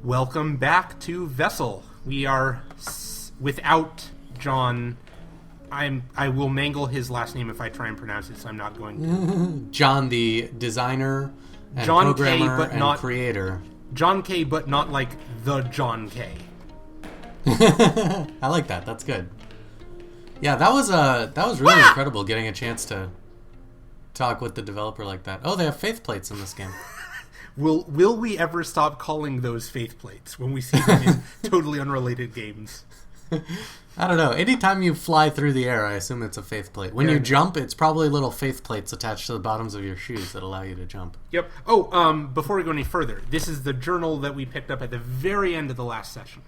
Welcome back to Vessel. We are without John. I will mangle his last name if I try and pronounce it, so I'm not going to. John, the designer and John programmer K, but and not creator. John K, but not like the John K. I like that. That's good. Yeah, that was really incredible getting a chance to talk with the developer like that. Oh, they have faith plates in this game. Will we ever stop calling those faith plates when we see them in totally unrelated games? I don't know. Anytime you fly through the air, I assume it's a faith plate. When you jump, it's probably little faith plates attached to the bottoms of your shoes that allow you to jump. Yep. Oh, before we go any further, this is the journal that we picked up at the very end of the last session.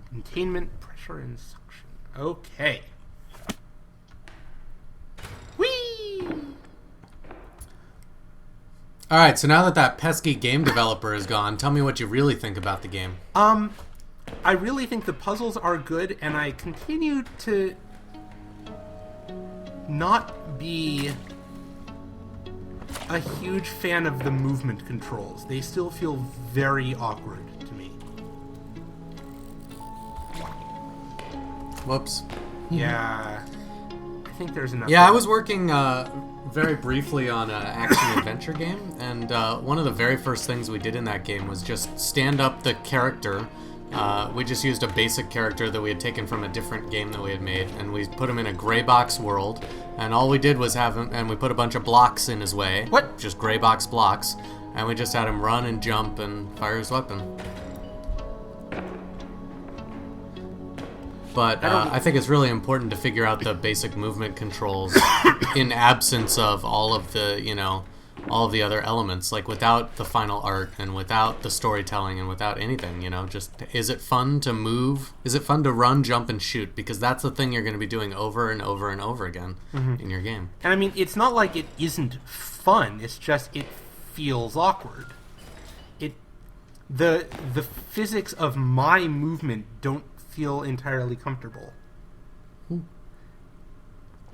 Containment, pressure, and suction. Okay. Whee! Alright, so now that pesky game developer is gone, tell me what you really think about the game. I really think the puzzles are good, and I continue to not be a huge fan of the movement controls. They still feel very awkward to me. Whoops. Yeah. I think there's enough. Yeah, I was working very briefly on an action-adventure game, and one of the very first things we did in that game was just stand up the character. We just used a basic character that we had taken from a different game that we had made, and we put him in a gray box world, and all we did was have him, and we put a bunch of blocks in his way. What? Just gray box blocks, and we just had him run and jump and fire his weapon. But I think it's really important to figure out the basic movement controls in absence of all of the other elements. Like without the final art and without the storytelling and without anything, just is it fun to move? Is it fun to run, jump, and shoot? Because that's the thing you're going to be doing over and over and over again in your game. And I mean, it's not like it isn't fun. It's just it feels awkward. The physics of my movement don't feel entirely comfortable.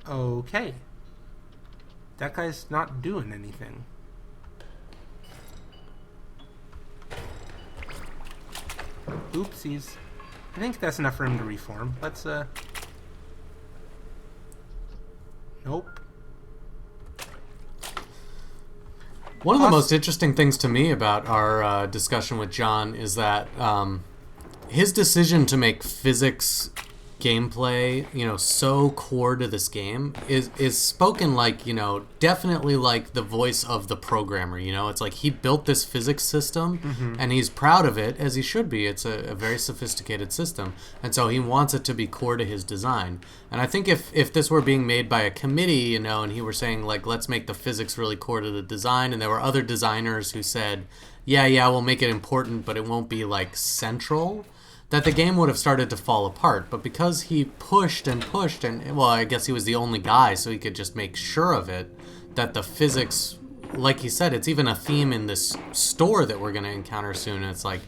Okay. That guy's not doing anything. Oopsies. I think that's enough for him to reform. Let's, Nope. One of the most interesting things to me about our discussion with John is that his decision to make physics gameplay, so core to this game is spoken like, definitely like the voice of the programmer, It's like he built this physics system and he's proud of it, as he should be. It's a very sophisticated system. And so he wants it to be core to his design. And I think if this were being made by a committee, and he were saying, like, let's make the physics really core to the design, and there were other designers who said, yeah, we'll make it important, but it won't be, like, central, that the game would have started to fall apart. But because he pushed and well, I guess he was the only guy, so he could just make sure of it, that the physics, like he said, it's even a theme in this store that we're going to encounter soon. It's like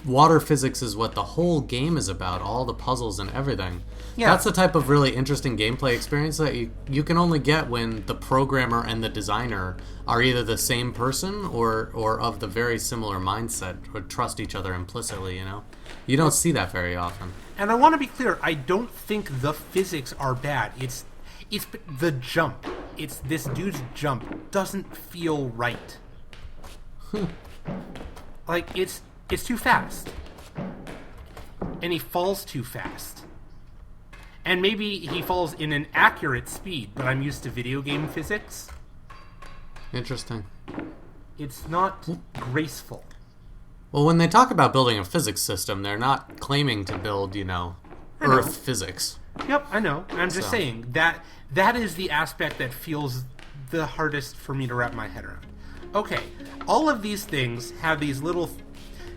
water physics is what the whole game is about, all the puzzles and everything. Yeah. That's the type of really interesting gameplay experience that you can only get when the programmer and the designer are either the same person or of the very similar mindset, or trust each other implicitly, You don't see that very often. And I want to be clear, I don't think the physics are bad. It's the jump. It's this dude's jump doesn't feel right. Like, it's too fast. And he falls too fast. And maybe he falls in an accurate speed, but I'm used to video game physics. Interesting. It's not graceful. Well, when they talk about building a physics system, they're not claiming to build, Earth physics. Yep, I know. I'm just saying that is the aspect that feels the hardest for me to wrap my head around. Okay, all of these things have these little...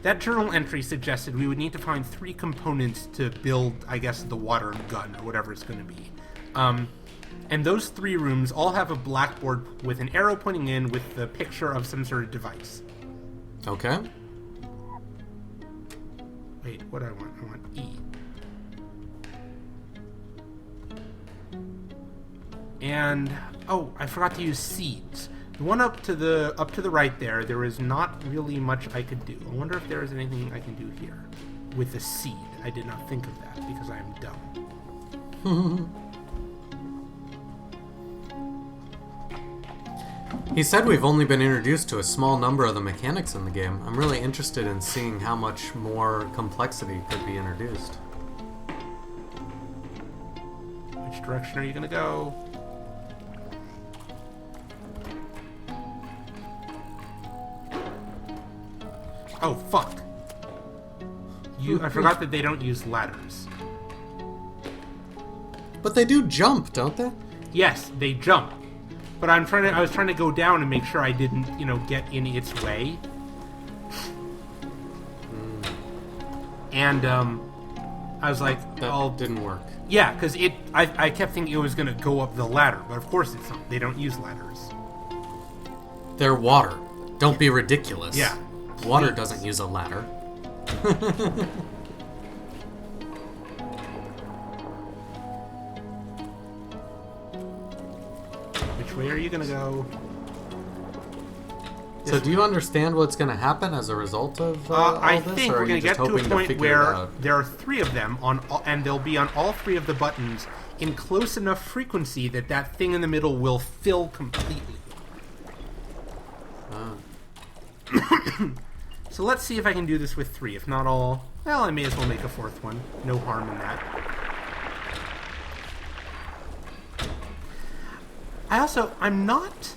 That journal entry suggested we would need to find 3 components to build, I guess, the water gun, or whatever it's going to be. And those 3 rooms all have a blackboard with an arrow pointing in with the picture of some sort of device. Okay. Wait, what do I want? I want E. And, oh, I forgot to use seeds. The one up to the right there is not really much I could do. I wonder if there is anything I can do here with a seed. I did not think of that because I am dumb. He said we've only been introduced to a small number of the mechanics in the game. I'm really interested in seeing how much more complexity could be introduced. Which direction are you gonna go? Oh, fuck. I forgot that they don't use ladders. But they do jump, don't they? Yes, they jump. But I was trying to go down and make sure I didn't, get in its way. And, I was like, that didn't work. Yeah, because I kept thinking it was going to go up the ladder, but of course it's not. They don't use ladders. They're water. Don't be ridiculous. Yeah. Water doesn't use a ladder. Which way are you gonna go? So do you understand what's going to happen as a result of all I this? think or we're are going you to just get to a hoping point figure it where out? there are 3 of them and they'll be on all 3 of the buttons in close enough frequency that thing in the middle will fill completely. So let's see if I can do this with 3. If not all, well, I may as well make a 4th one. No harm in that. I'm not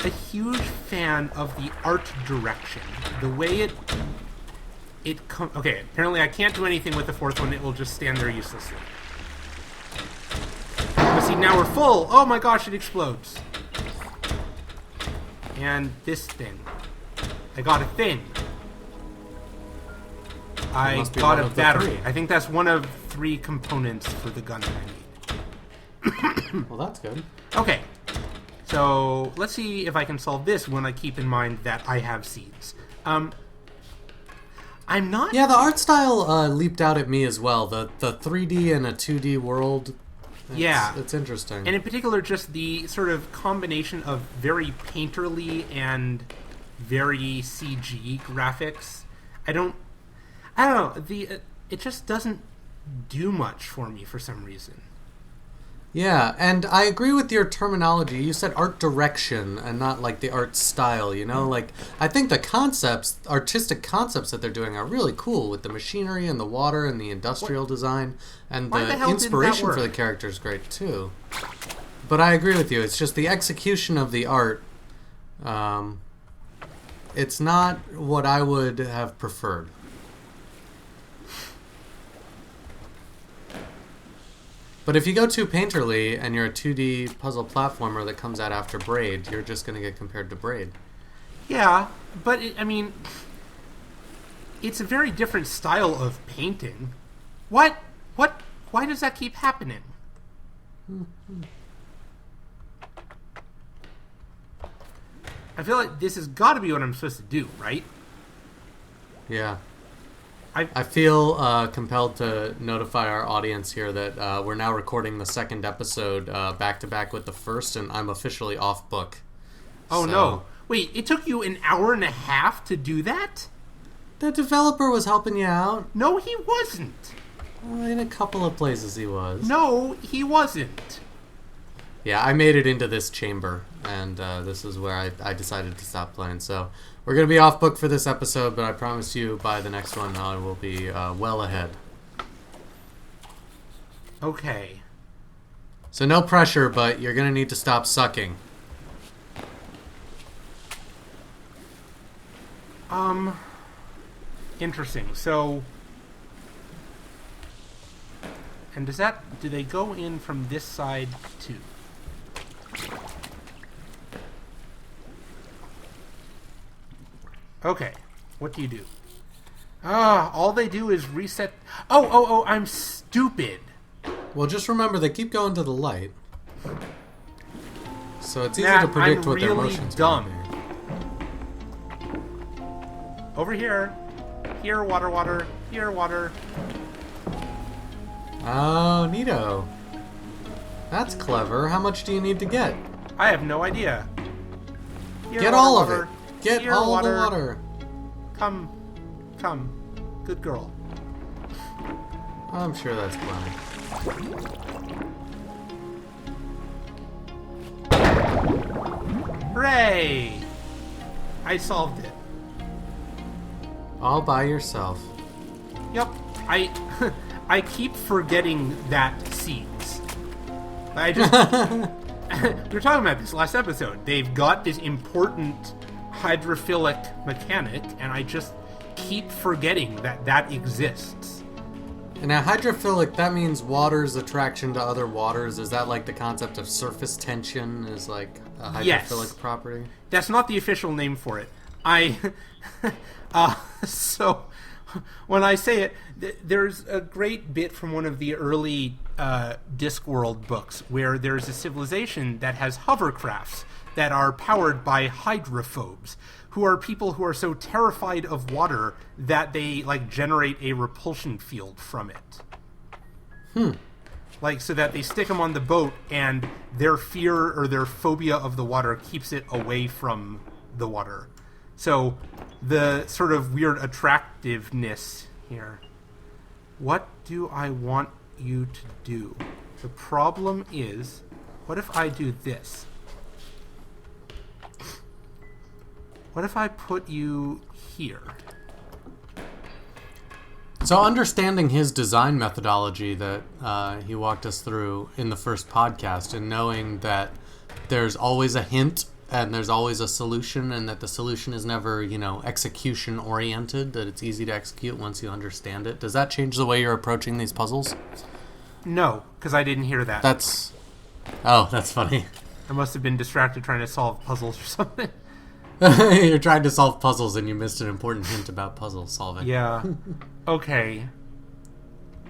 a huge fan of the art direction. The way okay, apparently I can't do anything with the 4th one. It will just stand there uselessly. But see, now we're full. Oh my gosh, it explodes. And this thing. I got a thing. I got a battery. I think that's one of 3 components for the gun that I need. Well, that's good. Okay. So, let's see if I can solve this when I keep in mind that I have seeds. I'm not... Yeah, the art style leaped out at me as well. The 3D and a 2D world. It's interesting. And in particular, just the sort of combination of very painterly and very CG graphics. I don't know. It just doesn't do much for me for some reason. Yeah, and I agree with your terminology. You said art direction and not like the art style, Like, I think the artistic concepts that they're doing are really cool with the machinery and the water and the industrial design. And the inspiration for the character is great, too. But I agree with you. It's just the execution of the art. It's not what I would have preferred. But if you go too painterly and you're a 2D puzzle platformer that comes out after Braid, you're just going to get compared to Braid. Yeah, but it's a very different style of painting. Why does that keep happening? I feel like this has got to be what I'm supposed to do, right? Yeah. I feel compelled to notify our audience here that we're now recording the 2nd episode back to back with the 1st, and I'm officially off book. Oh, no. Wait, it took you an hour and a half to do that? The developer was helping you out. No, he wasn't. In a couple of places he was. No, he wasn't. Yeah, I made it into this chamber, and this is where I decided to stop playing. So we're going to be off book for this episode, but I promise you by the next one I will be well ahead. Okay. So no pressure, but you're going to need to stop sucking. Interesting. So... And do they go in from this side too? Okay, what do you do? All they do is reset... Oh, I'm stupid. Well, just remember, they keep going to the light. So it's easy to predict what their motion's going to be. Over here. Here, water. Here, water. Oh, neato. That's clever. How much do you need to get? I have no idea. Here, Get water, all of water. it. Get Here, all water. the water. Come. Good girl. I'm sure that's plenty. Hooray! I solved it. All by yourself. Yep. I keep forgetting that seeds. I just we were talking about this last episode. They've got this important hydrophilic mechanic, and I just keep forgetting that exists. And now hydrophilic, that means water's attraction to other waters. Is that like the concept of surface tension is like a hydrophilic property? That's not the official name for it. So when I say it, there's a great bit from one of the early Discworld books where there's a civilization that has hovercrafts that are powered by hydrophobes, who are people who are so terrified of water that they like generate a repulsion field from it. Like, so that they stick them on the boat, and their fear or their phobia of the water keeps it away from the water. So the sort of weird attractiveness here. What do I want you to do? The problem is, what if I do this? What if I put you here? So understanding his design methodology that he walked us through in the first podcast, and knowing that there's always a hint and there's always a solution, and that the solution is never, execution oriented, that it's easy to execute once you understand it. Does that change the way you're approaching these puzzles? No, because I didn't hear that. That's funny. I must have been distracted trying to solve puzzles or something. You're trying to solve puzzles and you missed an important hint about puzzle solving. Yeah. Okay.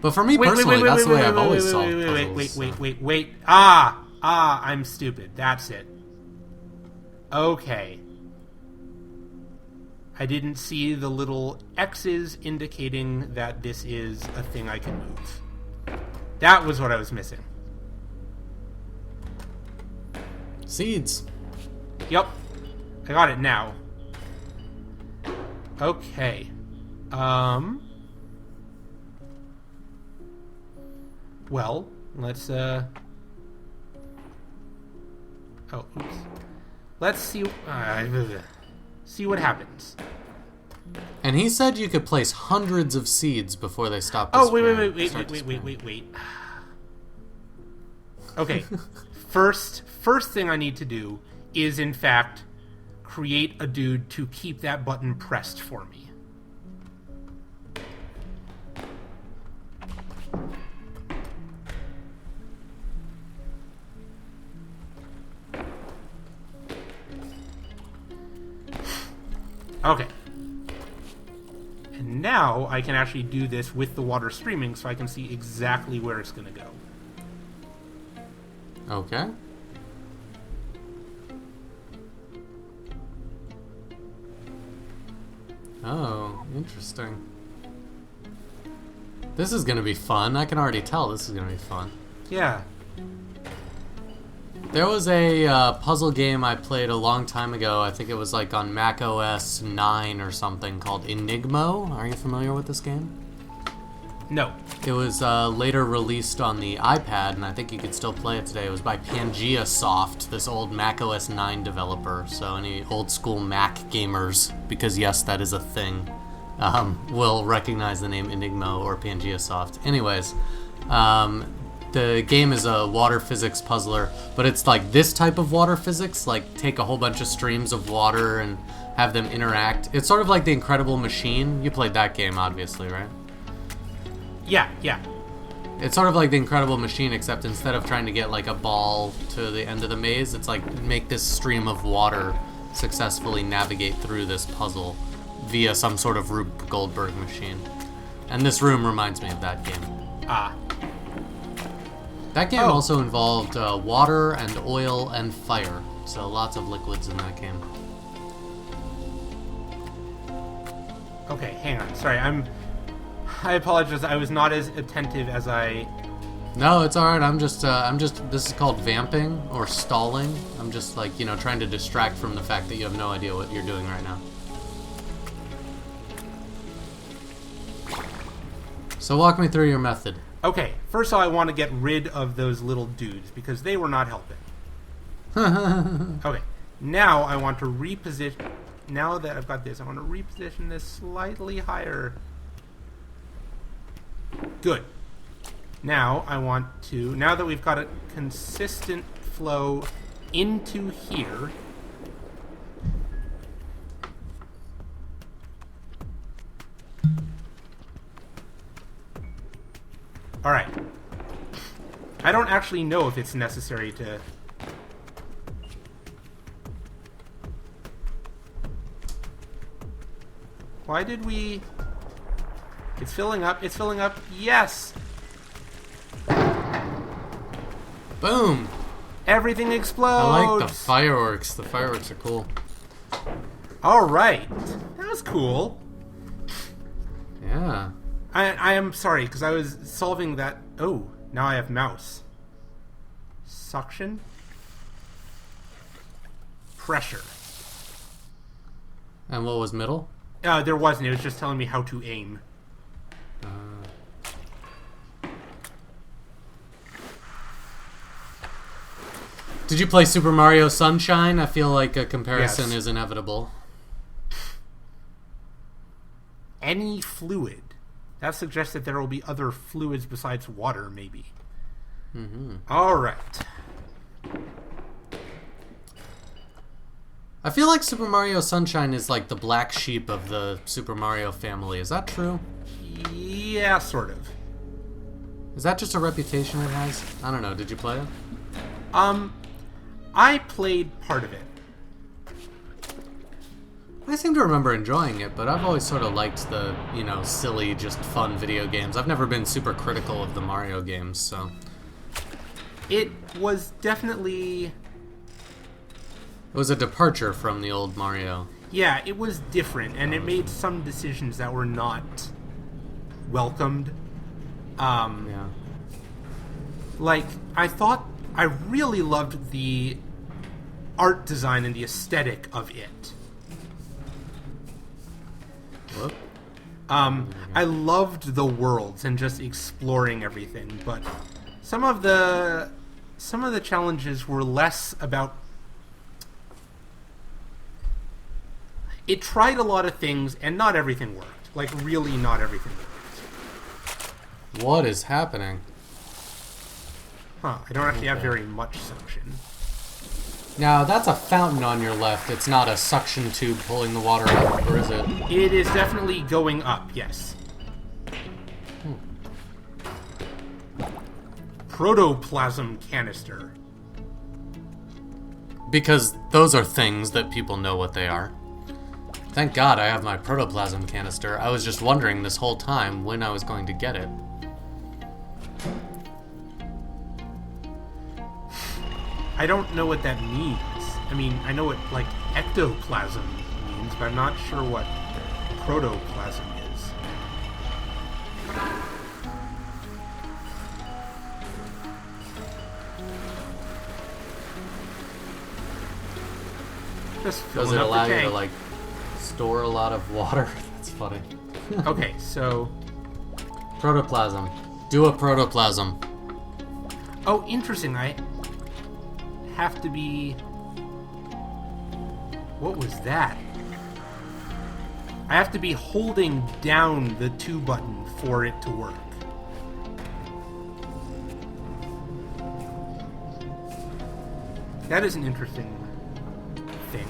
But for me personally, that's the way I've always solved puzzles. Wait. I'm stupid. That's it. Okay. I didn't see the little X's indicating that this is a thing I can move. That was what I was missing. Seeds. Yep. I got it now. Okay. Well, let's oh, oops. Let's see what happens. And he said you could place hundreds of seeds before they stop. Oh, wait. Okay. First thing I need to do is, in fact, create a dude to keep that button pressed for me. Okay. And now I can actually do this with the water streaming, so I can see exactly where it's going to go. Okay. Oh, interesting. This is going to be fun. I can already tell this is going to be fun. Yeah. There was a puzzle game I played a long time ago. I think it was like on Mac OS 9 or something, called Enigmo. Are you familiar with this game? No. It was later released on the iPad, and I think you could still play it today. It was by Pangea Soft, this old Mac OS 9 developer. So any old school Mac gamers, because yes, that is a thing, will recognize the name Enigmo or Pangea Soft. Anyways, the game is a water physics puzzler, but it's like this type of water physics, like take a whole bunch of streams of water and have them interact. It's sort of like The Incredible Machine. You played that game, obviously, right? Yeah. It's sort of like The Incredible Machine, except instead of trying to get like a ball to the end of the maze, it's like make this stream of water successfully navigate through this puzzle via some sort of Rube Goldberg machine. And this room reminds me of that game. That game also involved water and oil and fire, so lots of liquids in that game. Okay, hang on. Sorry, I apologize. I was not as attentive as I No, it's alright. I'm just. This is called vamping or stalling. I'm just like, trying to distract from the fact that you have no idea what you're doing right now. So walk me through your method. Okay, first of all, I want to get rid of those little dudes because they were not helping. Okay, now I want to reposition. Now that I've got this, I want to reposition this slightly higher. Good. Now I want to, now that we've got a consistent flow into here, alright. I don't actually know if it's necessary to... Why did we... It's filling up, it's filling up, yes! Boom! Everything explodes! I like the fireworks. The fireworks are cool. Alright. That was cool. Yeah. I am sorry, because I was solving that... Oh, now I have mouse. Suction. Pressure. And what was middle? There wasn't. It was just telling me how to aim. Did you play Super Mario Sunshine? I feel like a comparison Yes. is inevitable. Any fluid. That suggests that there will be other fluids besides water, maybe. Mm-hmm. Alright. I feel like Super Mario Sunshine is like the black sheep of the Super Mario family. Is that true? Yeah, sort of. Is that just a reputation it has? I don't know. Did you play it? I played part of it. I seem to remember enjoying it, but I've always sort of liked the, silly, just fun video games. I've never been super critical of the Mario games, so... It was definitely... It was a departure from the old Mario. Yeah, it was different, and it made some decisions that were not welcomed. Yeah. Like, I really loved the art design and the aesthetic of it. Whoop. I loved the worlds and just exploring everything, but some of the challenges were less about... It tried a lot of things, and not everything worked. Like, really not everything worked. What is happening? Huh, I don't actually have very much suction. Now, that's a fountain on your left. It's not a suction tube pulling the water up, or is it? It is definitely going up, yes. Protoplasm canister. Because those are things that people know what they are. Thank God I have my protoplasm canister. I was just wondering this whole time when I was going to get it. I don't know what that means. I mean, I know what, like, ectoplasm means, but I'm not sure what protoplasm is. Just Does filling it up allow the you tank. to, like, store a lot of water? That's funny. Okay, so... Protoplasm. Do a protoplasm. Oh, interesting. I have to be... What was that? I have to be holding down the 2 button for it to work. That is an interesting thing.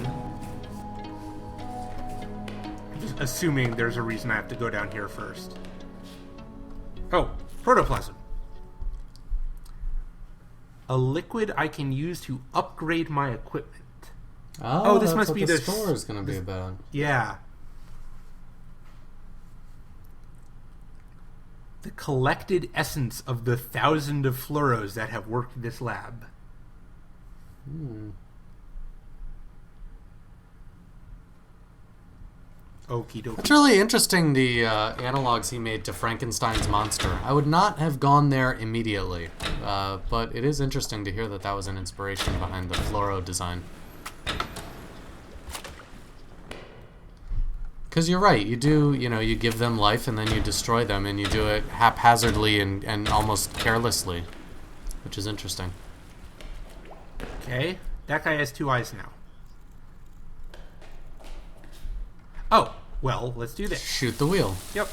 Just assuming there's a reason I have to go down here first. Oh, protoplasm. A liquid I can use to upgrade my equipment. Oh, this that's must what be the the store is going to be about. Yeah. The collected essence of the 1,000 of fluoros that have worked this lab. Okie dokie. It's really interesting, the analogs he made to Frankenstein's monster. I would not have gone there immediately, but it is interesting to hear that that was an inspiration behind the fluoro design. Because you're right, you give them life and then you destroy them, and you do it haphazardly and almost carelessly, which is interesting. Okay, that guy has 2 eyes now. Oh, well, let's do this. Shoot the wheel. Yep.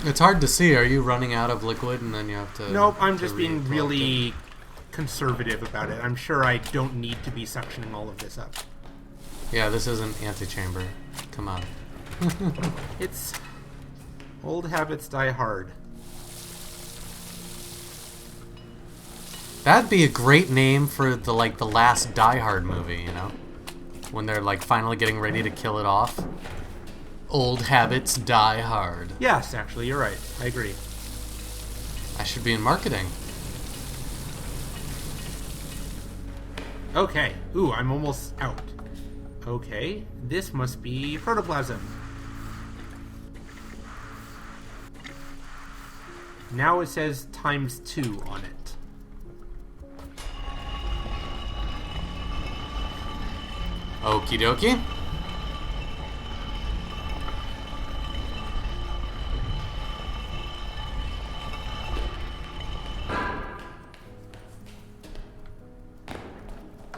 It's hard to see. Are you running out of liquid and then you have to... Nope, I'm just being really conservative about it. I'm sure I don't need to be suctioning all of this up. Yeah, this isn't antechamber. Come on. It's... Old habits die hard. That'd be a great name for the last Die Hard movie, you know? When they're finally getting ready to kill it off. Old habits die hard. Yes, actually, you're right. I agree. I should be in marketing. Okay. Ooh, I'm almost out. Okay, this must be protoplasm. Now it says ×2 on it. Okie dokie.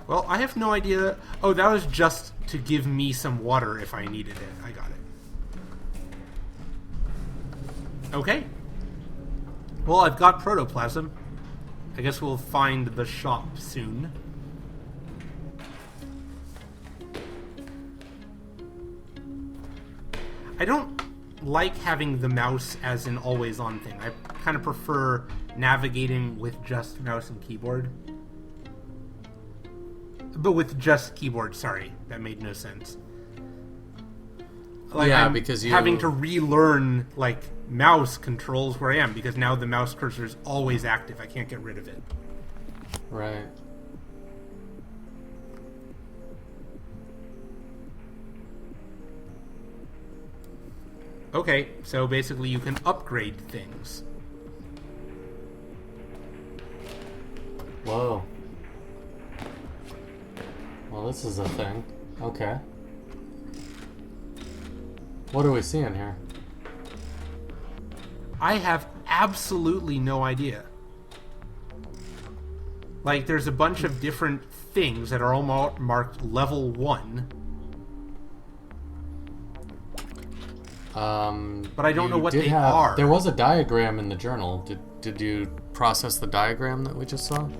Well, I have no idea. Oh, that was just to give me some water if I needed it. I got it. Okay. Well, I've got protoplasm. I guess we'll find the shop soon. I don't like having the mouse as an always-on thing. I kind of prefer navigating with just mouse and keyboard. But with just keyboard, sorry. That made no sense. Yeah, I'm because you... having to relearn, mouse controls where I am, because now the mouse cursor is always active. I can't get rid of it. Right. Okay, so basically you can upgrade things. Whoa. Well, this is a thing. Okay. What are we seeing here? I have absolutely no idea. There's a bunch of different things that are all marked level 1. But I don't know what they are. There was a diagram in the journal. Did you process the diagram that we just saw?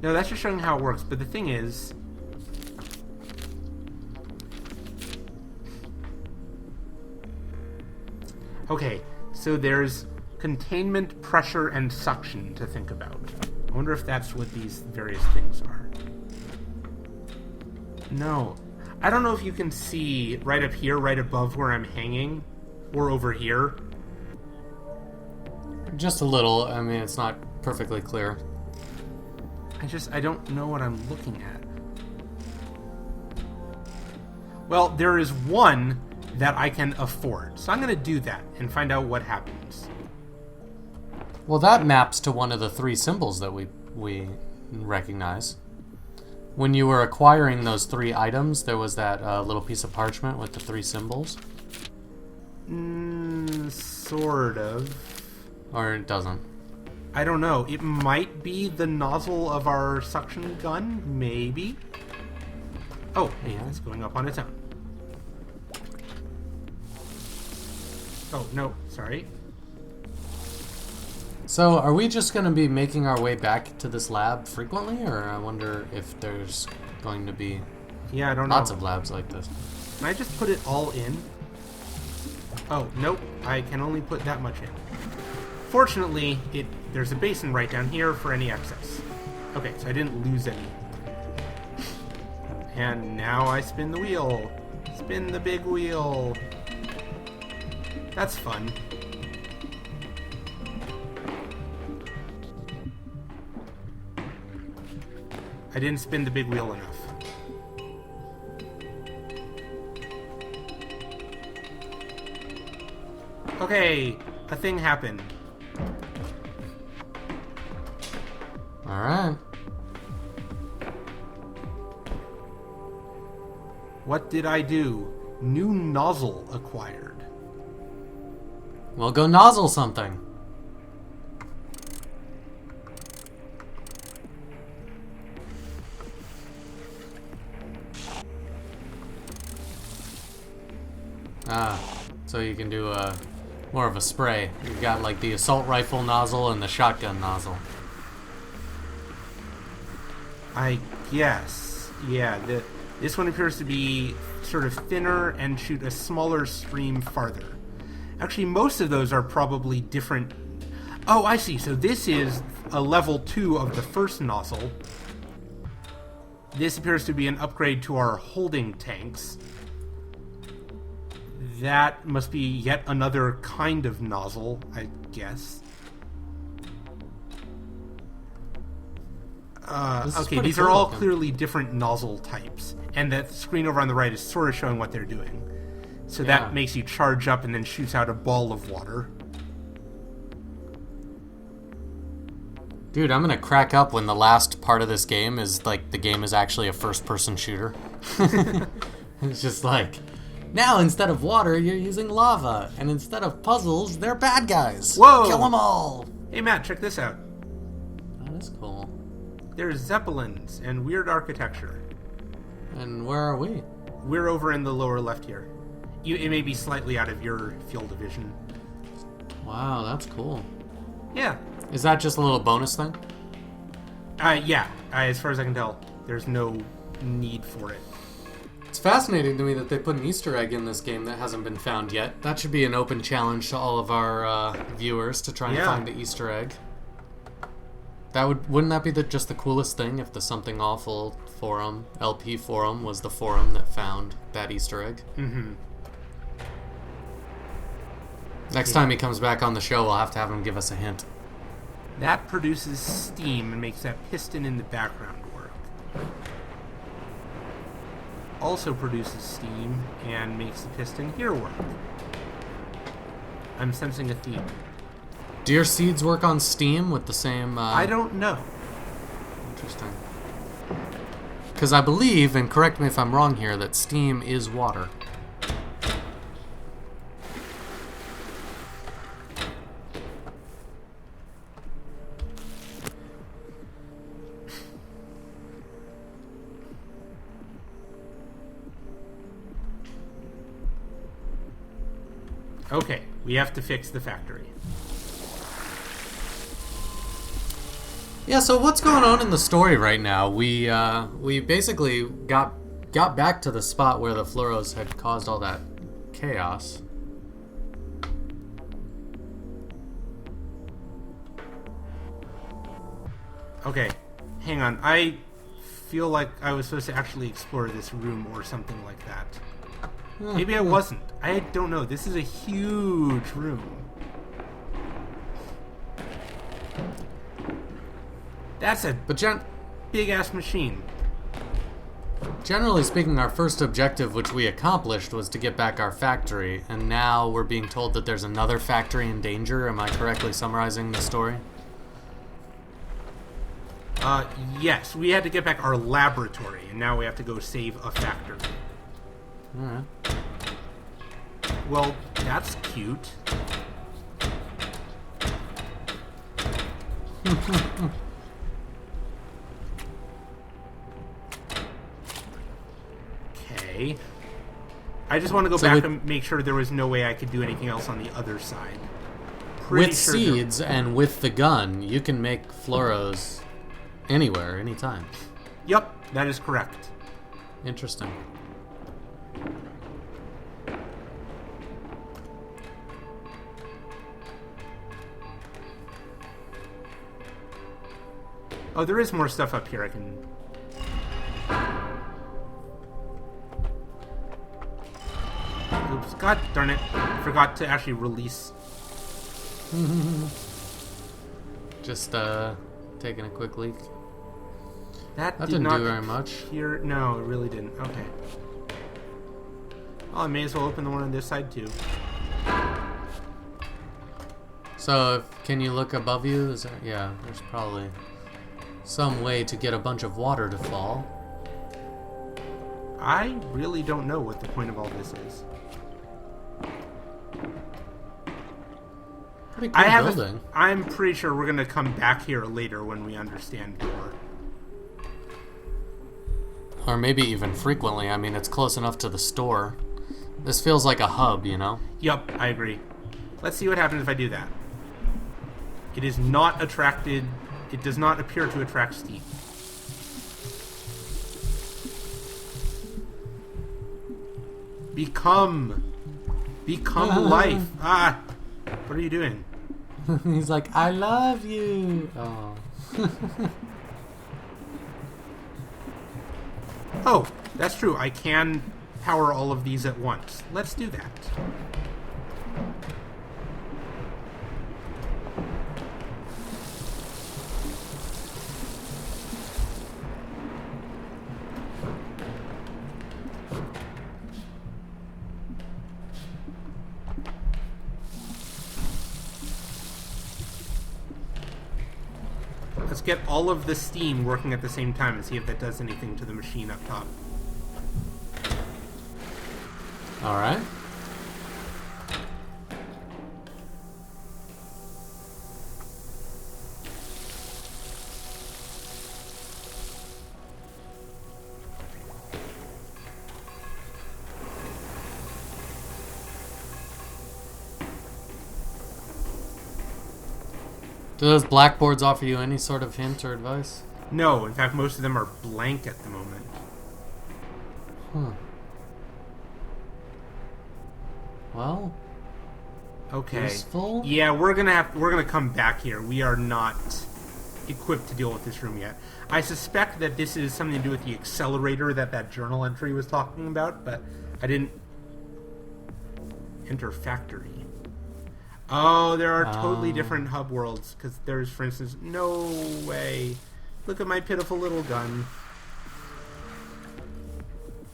No, that's just showing how it works. But the thing is... Okay, so there's containment, pressure, and suction to think about. I wonder if that's what these various things are. No. I don't know if you can see right up here, right above where I'm hanging, or over here. Just a little. I mean, it's not perfectly clear. I don't know what I'm looking at. Well, there is one that I can afford. So I'm going to do that and find out what happens. Well, that maps to one of the 3 symbols that we recognize. When you were acquiring those 3 items, there was that little piece of parchment with the 3 symbols. Sort of. Or it doesn't. I don't know. It might be the nozzle of our suction gun, maybe. Oh, hey, it's going up on its own. Oh, no, sorry. So, are we just going to be making our way back to this lab frequently, or I wonder if there's going to be I don't know. Lots of labs like this. Can I just put it all in? Oh, nope. I can only put that much in. Fortunately, there's a basin right down here for any excess. Okay, so I didn't lose any. And now I spin the wheel. Spin the big wheel. That's fun. I didn't spin the big wheel enough. Okay, a thing happened. Alright. What did I do? New nozzle acquired. Well, go nozzle something. So you can do more of a spray. You've got like the assault rifle nozzle and the shotgun nozzle. I guess. Yeah, this one appears to be sort of thinner and shoot a smaller stream farther. Actually, most of those are probably different. Oh, I see. So this is a level 2 of the first nozzle. This appears to be an upgrade to our holding tanks. That must be yet another kind of nozzle, I guess. Okay, these are all clearly different nozzle types. And that screen over on the right is sort of showing what they're doing. So that makes you charge up and then shoots out a ball of water. Dude, I'm gonna crack up when the last part of this game is like the game is actually a first-person shooter. It's just like, now instead of water, you're using lava, and instead of puzzles, they're bad guys. Whoa! Kill them all! Hey Matt, check this out. Oh, that's cool. There's zeppelins and weird architecture. And where are we? We're over in the lower left here. It may be slightly out of your field of vision. Wow, that's cool. Yeah. Is that just a little bonus thing? Yeah. As far as I can tell, there's no need for it. It's fascinating to me that they put an Easter egg in this game that hasn't been found yet. That should be an open challenge to all of our viewers to try and find the Easter egg. Wouldn't that be just the coolest thing if the Something Awful forum, LP forum, was the forum that found that Easter egg? Mm-hmm. Next time he comes back on the show, we'll have to have him give us a hint. That produces steam and makes that piston in the background work. Also produces steam and makes the piston here work. I'm sensing a theme. Do your seeds work on steam with the same... I don't know. Interesting. Because I believe, and correct me if I'm wrong here, that steam is water. Okay, we have to fix the factory. Yeah, so what's going on in the story right now? We basically got back to the spot where the Fluoros had caused all that chaos. Okay, hang on. I feel like I was supposed to actually explore this room or something like that. Maybe I wasn't. I don't know. This is a huge room. That's a big-ass machine. Generally speaking, our first objective, which we accomplished, was to get back our factory, and now we're being told that there's another factory in danger. Am I correctly summarizing the story? Yes. We had to get back our laboratory, and now we have to go save a factory. Alright. Well, that's cute. Okay. I just want to go back and make sure there was no way I could do anything else on the other side. With seeds and with the gun, you can make Fluoros anywhere, anytime. Yep, that is correct. Interesting. Oh, there is more stuff up here I can... Oops, god darn it. I forgot to actually release. Just taking a quick leak. That didn't not do very much. Appear... No, it really didn't. Okay. Well, I may as well open the one on this side too. So, can you look above you? Is there, yeah, there's probably some way to get a bunch of water to fall. I really don't know what the point of all this is. Pretty cool building. I'm pretty sure we're going to come back here later when we understand more. Or maybe even frequently. I mean, it's close enough to the store. This feels like a hub, you know? Yup, I agree. Let's see what happens if I do that. It is not attracted... It does not appear to attract steam. Become life. Ah! What are you doing? He's like, I love you. Oh. Oh, that's true. I can power all of these at once. Let's do that. Let's get all of the steam working at the same time and see if that does anything to the machine up top. Alright. Do those blackboards offer you any sort of hint or advice? No, in fact, most of them are blank at the moment. Huh. Well. Okay. Useful? Yeah, we're gonna come back here. We are not equipped to deal with this room yet. I suspect that this is something to do with the accelerator that journal entry was talking about, but I didn't enter factory. Oh, there are totally different hub worlds, because there's, for instance, no way. Look at my pitiful little gun.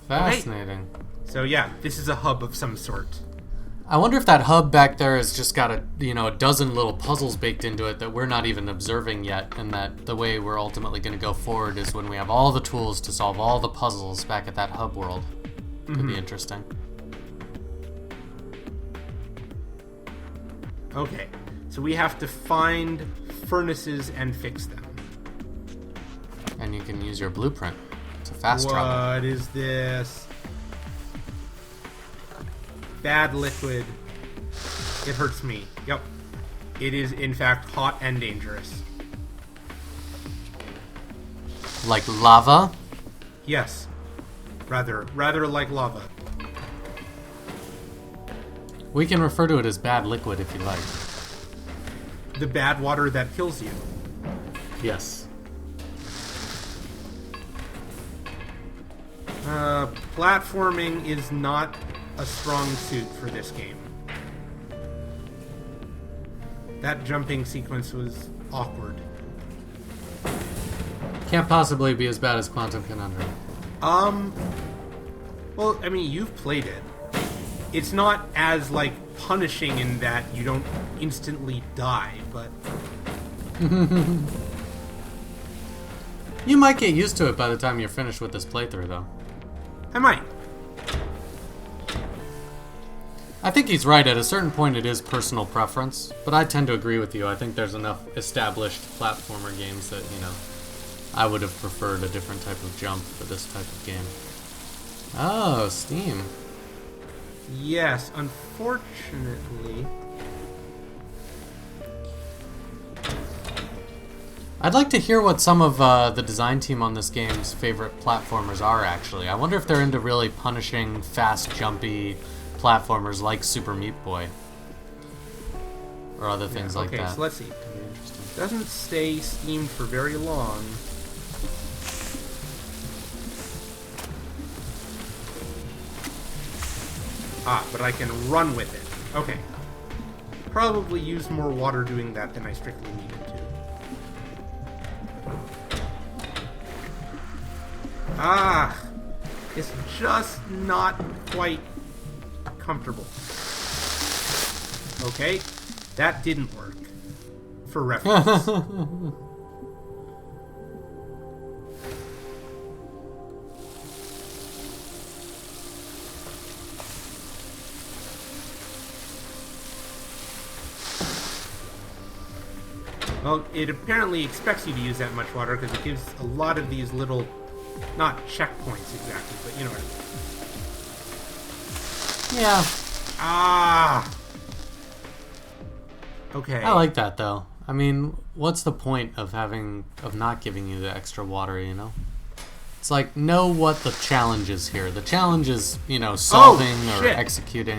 Fascinating. Okay. So yeah, this is a hub of some sort. I wonder if that hub back there has just got a dozen little puzzles baked into it that we're not even observing yet, and that the way we're ultimately going to go forward is when we have all the tools to solve all the puzzles back at that hub world. Could be interesting. Okay, so we have to find furnaces and fix them. And you can use your blueprint to fast travel. What is this? Bad liquid. It hurts me. Yep. It is, in fact, hot and dangerous. Like lava? Yes. Rather like lava. We can refer to it as bad liquid if you like. The bad water that kills you. Yes. Platforming is not a strong suit for this game. That jumping sequence was awkward. Can't possibly be as bad as Quantum Conundrum. Well, I mean, you've played it. It's not as, like, punishing in that you don't instantly die, but... You might get used to it by the time you're finished with this playthrough, though. I might. I think he's right. At a certain point, it is personal preference, but I tend to agree with you. I think there's enough established platformer games that, I would have preferred a different type of jump for this type of game. Oh, Steam. Yes, unfortunately... I'd like to hear what some of the design team on this game's favorite platformers are, actually. I wonder if they're into really punishing, fast, jumpy platformers like Super Meat Boy. Or other things like that. Okay, so let's see. Doesn't stay steamed for very long. Ah, but I can run with it. Okay. Probably use more water doing that than I strictly needed to. Ah! It's just not quite comfortable. Okay. That didn't work. For reference. Well, it apparently expects you to use that much water because it gives a lot of these little, not checkpoints exactly, but you know what I mean. Yeah. Ah! Okay. I like that, though. I mean, what's the point of not giving you the extra water, you know? It's like, know what the challenge is here. The challenge is, you know, solving or executing.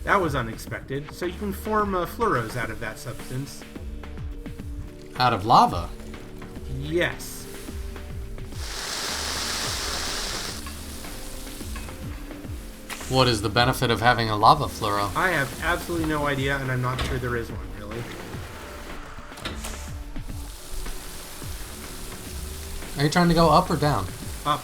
That was unexpected. So you can form fluoros out of that substance. Out of lava? Yes. What is the benefit of having a lava fluoro? I have absolutely no idea, and I'm not sure there is one, really. Are you trying to go up or down? Up.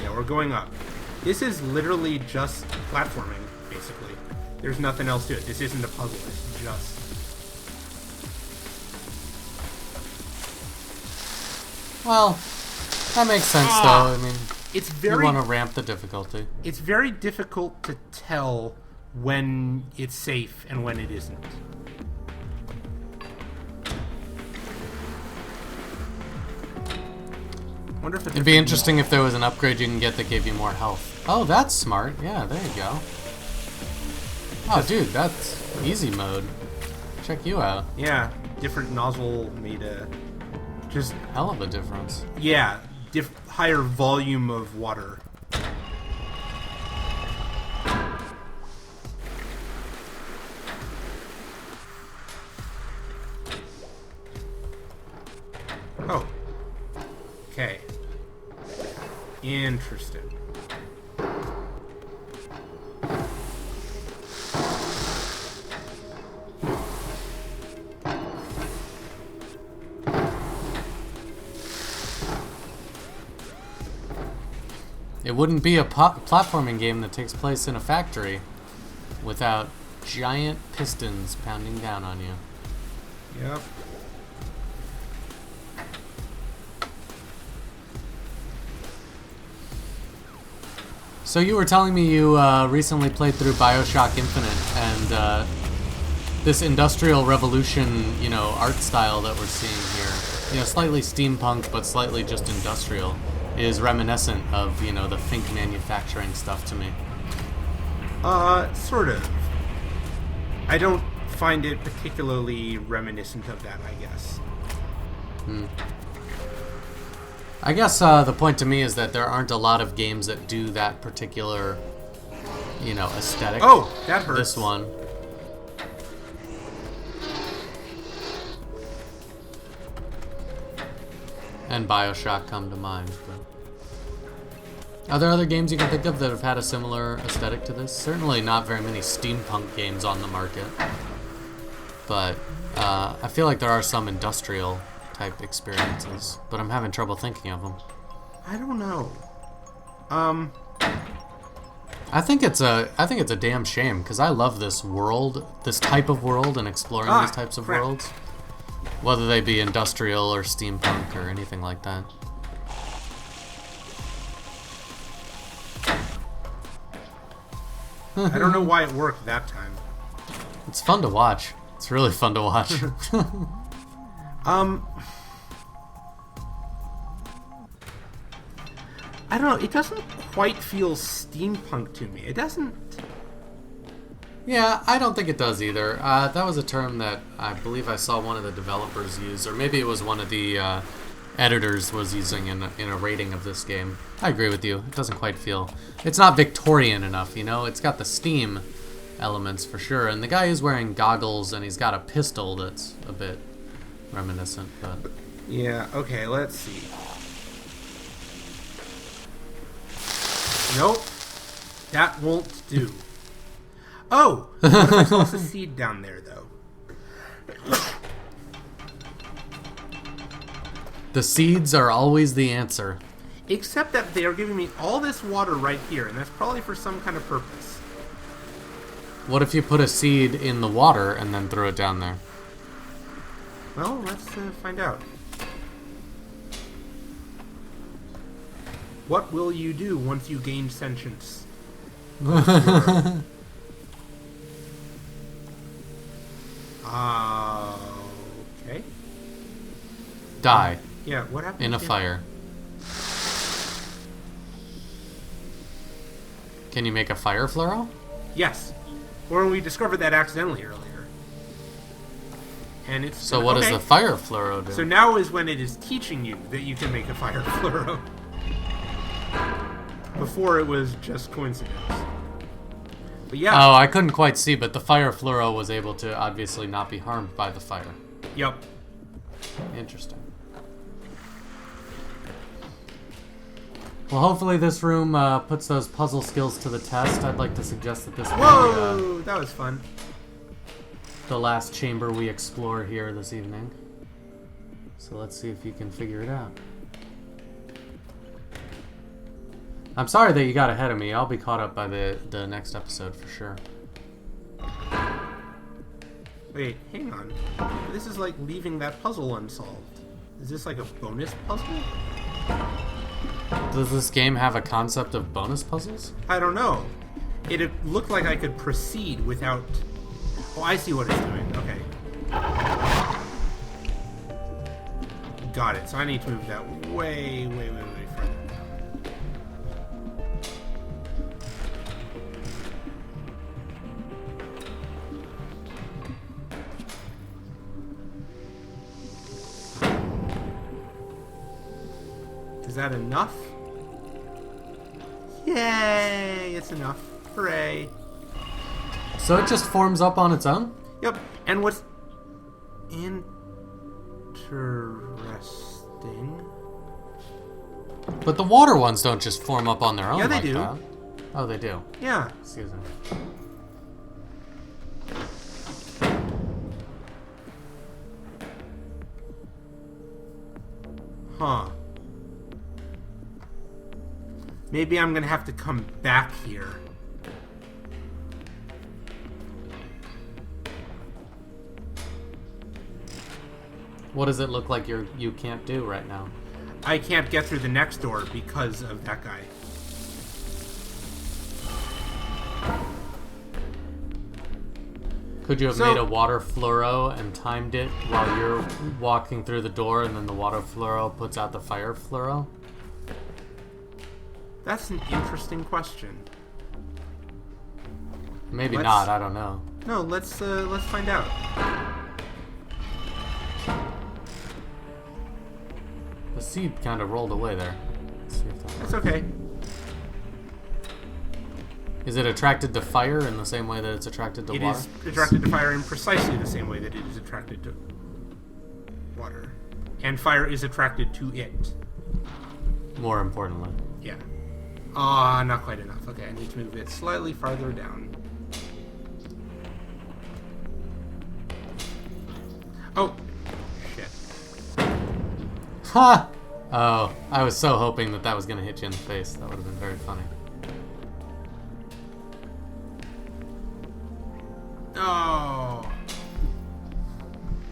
Yeah, we're going up. This is literally just platforming, basically. There's nothing else to it. This isn't a puzzle, it's just... Well, that makes sense, though. I mean, it's very, you want to ramp the difficulty. It's very difficult to tell when it's safe and when it isn't. Wonder if it'd be interesting if there was an upgrade you can get that gave you more health. Oh, that's smart. Yeah, there you go. Oh, dude, that's easy mode. Check you out. Yeah, different nozzle made a... Just hell of a difference. Yeah, higher volume of water. Oh. Okay. Interesting. It wouldn't be a platforming game that takes place in a factory without giant pistons pounding down on you. Yep. So you were telling me you recently played through BioShock Infinite, and this Industrial Revolution, you know, art style that we're seeing here, you know, slightly steampunk but slightly just industrial, is reminiscent of, you know, the Fink manufacturing stuff to me. Sort of. I don't find it particularly reminiscent of that, I guess. I guess the point to me is that there aren't a lot of games that do that particular, you know, aesthetic. Oh, that hurts. This one. And BioShock come to mind. But... Are there other games you can think of that have had a similar aesthetic to this? Certainly not very many steampunk games on the market. But I feel like there are some industrial type experiences, but I'm having trouble thinking of them. I don't know. I think it's a damn shame because I love this world, this type of world, and exploring these types of worlds, whether they be industrial or steampunk or anything like that. I don't know why it worked that time. It's fun to watch. It's really fun to watch. I don't know, it doesn't quite feel steampunk to me. It doesn't... Yeah, I don't think it does either. That was a term that I believe I saw one of the developers use, or maybe it was one of the editors was using in a rating of this game. I agree with you. It doesn't quite feel... It's not Victorian enough, you know? It's got the steam elements for sure, and the guy is wearing goggles and he's got a pistol that's a bit reminiscent, but... Yeah, okay, let's see. Nope. That won't do. Oh! What if I toss a seed down there, though? The seeds are always the answer. Except that they are giving me all this water right here, and that's probably for some kind of purpose. What if you put a seed in the water and then throw it down there? Well, let's find out. What will you do once you gain sentience? Okay. Die. Yeah, what happened? In a fire. Can you make a fire fluoro? Yes. Or we discovered that accidentally earlier. And it's So what does the fire fluoro do? So now is when it is teaching you that you can make a fire fluoro. Before it was just coincidence. But yeah. Oh, I couldn't quite see, but the fire fluoro was able to obviously not be harmed by the fire. Yep. Interesting. Well, hopefully this room puts those puzzle skills to the test. I'd like to suggest that this Whoa! That was fun. The last chamber we explore here this evening. So let's see if you can figure it out. I'm sorry that you got ahead of me. I'll be caught up by the next episode for sure. Wait, hang on. This is like leaving that puzzle unsolved. Is this like a bonus puzzle? Does this game have a concept of bonus puzzles? I don't know. It looked like I could proceed without... Oh, I see what it's doing. Okay. Got it. So I need to move that way further down. Is that enough? Yay! It's enough. Hooray. So it just forms up on its own? Yep. And what's interesting... But the water ones don't just form up on their own. Yeah, they like do. That. Oh, they do. Yeah. Excuse me. Huh. Maybe I'm gonna have to come back here. What does it look like you can't do right now? I can't get through the next door because of that guy. Could you have made a water fluoro and timed it while you're walking through the door, and then the water fluoro puts out the fire fluoro? That's an interesting question. Maybe not. I don't know. No, let's find out. The seed kind of rolled away there. Let's see if that That's okay. Is it attracted to fire in the same way that it's attracted to water? It is attracted to fire in precisely the same way that it is attracted to water. And fire is attracted to it. More importantly. Yeah. Ah, not quite enough. Okay, I need to move it slightly farther down. Oh. Shit. Ha! Oh, I was so hoping that was going to hit you in the face. That would have been very funny. Oh.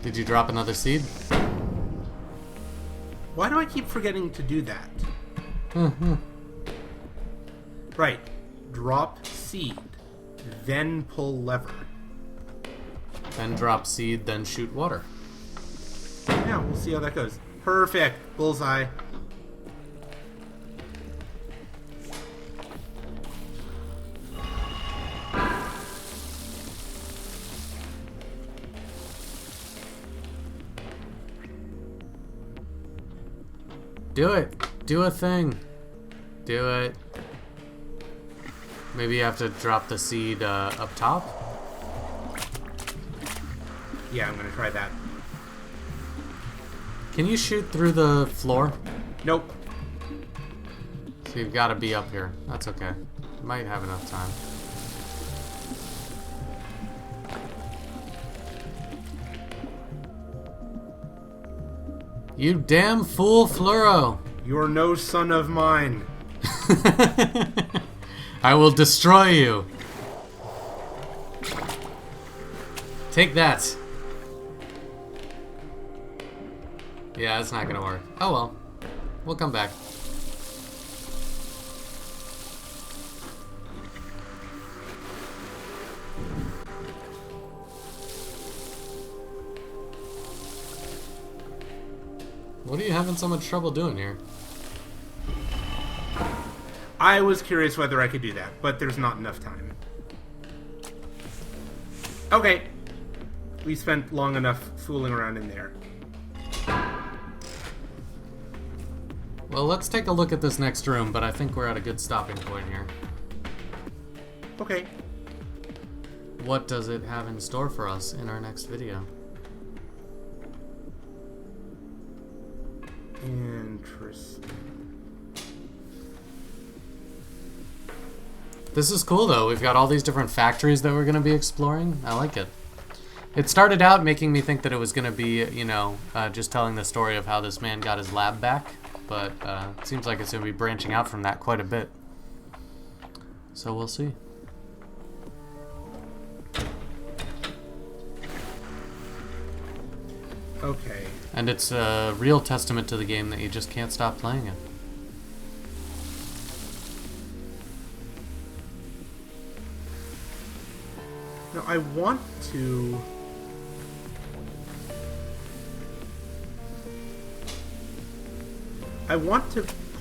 Did you drop another seed? Why do I keep forgetting to do that? Right. Drop seed. Then pull lever. Then drop seed, then shoot water. Yeah, we'll see how that goes. Perfect. Bullseye. Do it. Do a thing. Do it. Maybe you have to drop the seed up top? Yeah, I'm gonna try that. Can you shoot through the floor? Nope. So you've got to be up here. That's okay. Might have enough time. You damn fool, Fluoro! You're no son of mine. I will destroy you. Take that. Yeah, it's not gonna work. Oh well. We'll come back. What are you having so much trouble doing here? I was curious whether I could do that, but there's not enough time. Okay. We spent long enough fooling around in there. Well, let's take a look at this next room, but I think we're at a good stopping point here. Okay. What does it have in store for us in our next video? Interesting. This is cool, though. We've got all these different factories that we're going to be exploring. I like it. It started out making me think that it was going to be, you know, just telling the story of how this man got his lab back. But it seems like it's going to be branching out from that quite a bit. So we'll see. Okay. And it's a real testament to the game that you just can't stop playing it. Now, I want to...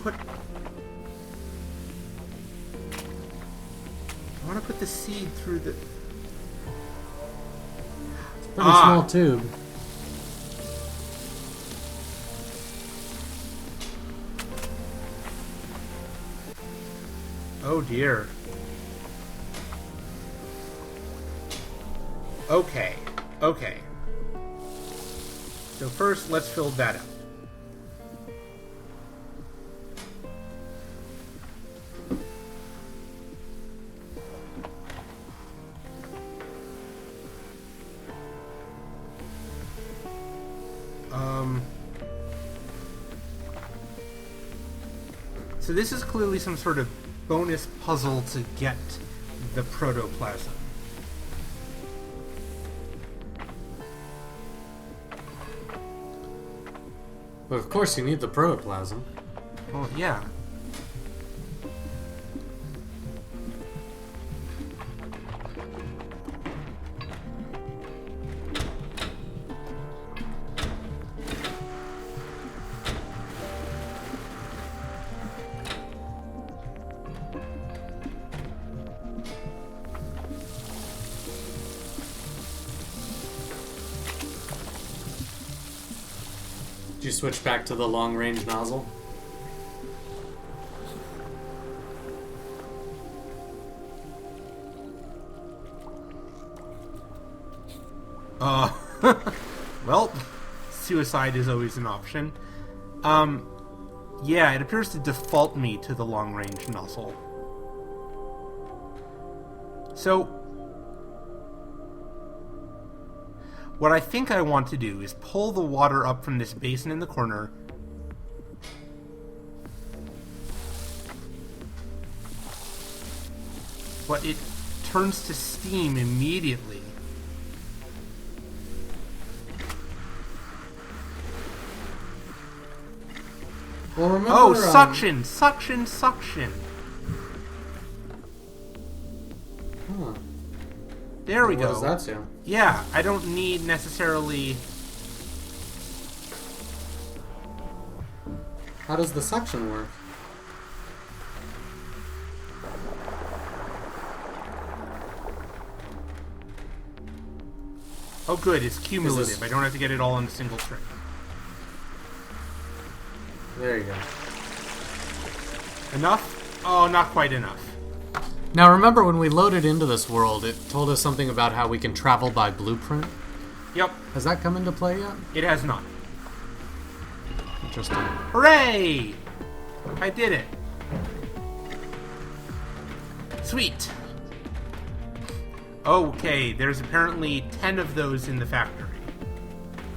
put... I want to put the seed through the... It's a pretty small tube. Oh dear. Okay. Okay. So first, let's fill that up. So this is clearly some sort of bonus puzzle to get the protoplasm. But of course you need the protoplasm. Well, yeah. Did you switch back to the long-range nozzle? Well, suicide is always an option. Yeah, it appears to default me to the long-range nozzle. So, what I think I want to do is pull the water up from this basin in the corner. But it turns to steam immediately. Well, remember, oh, suction! Suction! Suction! Huh. There we What go. does that do? Yeah, I don't need necessarily... How does the suction work? Oh good, it's cumulative. I don't have to get it all in a single trip. There you go. Enough? Oh, not quite enough. Now remember when we loaded into this world, it told us something about how we can travel by blueprint? Yep, Has that come into play yet? it has not. Interesting. Hooray! I did it. Sweet. Okay, there's apparently 10 of those in the factory.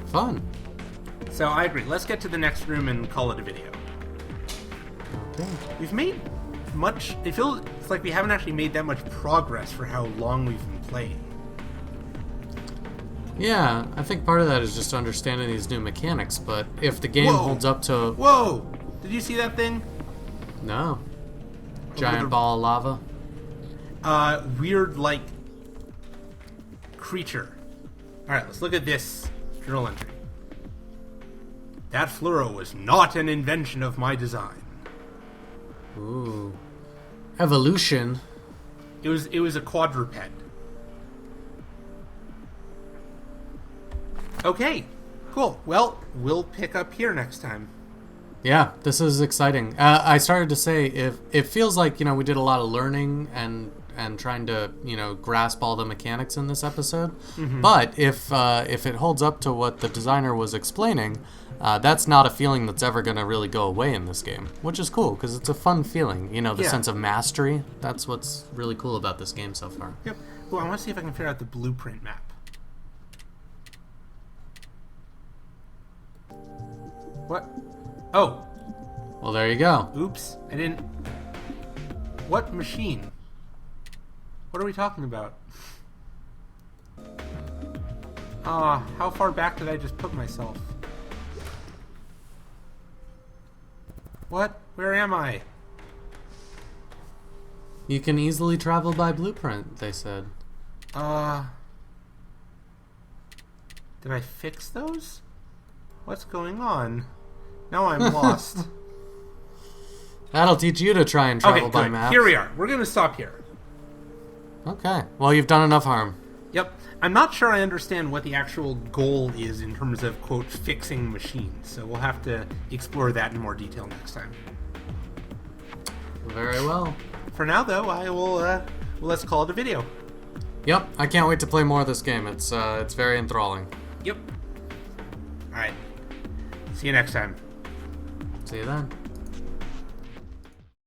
Fun. So I agree. Let's get to the next room and call it a video. Okay. We've made much... It feels like we haven't actually made that much progress for how long we've been playing. Yeah, I think part of that is just understanding these new mechanics, but if the game holds up to... Whoa! Did you see that thing? No. Giant ball of lava? Weird, like, creature. Alright, let's look at this journal entry. That fluoro was not an invention of my design. Ooh. Evolution. It was a quadruped. Okay, cool. Well, we'll pick up here next time. Yeah, this is exciting. I started to say, if it feels like, we did a lot of learning and trying to, grasp all the mechanics in this episode. Mm-hmm. But if it holds up to what the designer was explaining, that's not a feeling that's ever going to really go away in this game, which is cool because it's a fun feeling. The sense of mastery. That's what's really cool about this game so far. Yep. Well, I want to see if I can figure out the blueprint map. What? Oh. Well, there you go. Oops. I didn't... What machine? What are we talking about? How far back did I just put myself? What? Where am I? You can easily travel by blueprint, they said. Did I fix those? What's going on? Now I'm lost. That'll teach you to try and travel by map. Here we are. We're going to stop here. Okay. Well, you've done enough harm. Yep. I'm not sure I understand what the actual goal is in terms of, quote, fixing machines. So we'll have to explore that in more detail next time. Very well. For now, though, I will, let's call it a video. Yep. I can't wait to play more of this game. It's very enthralling. Yep. All right. See you next time. See you then.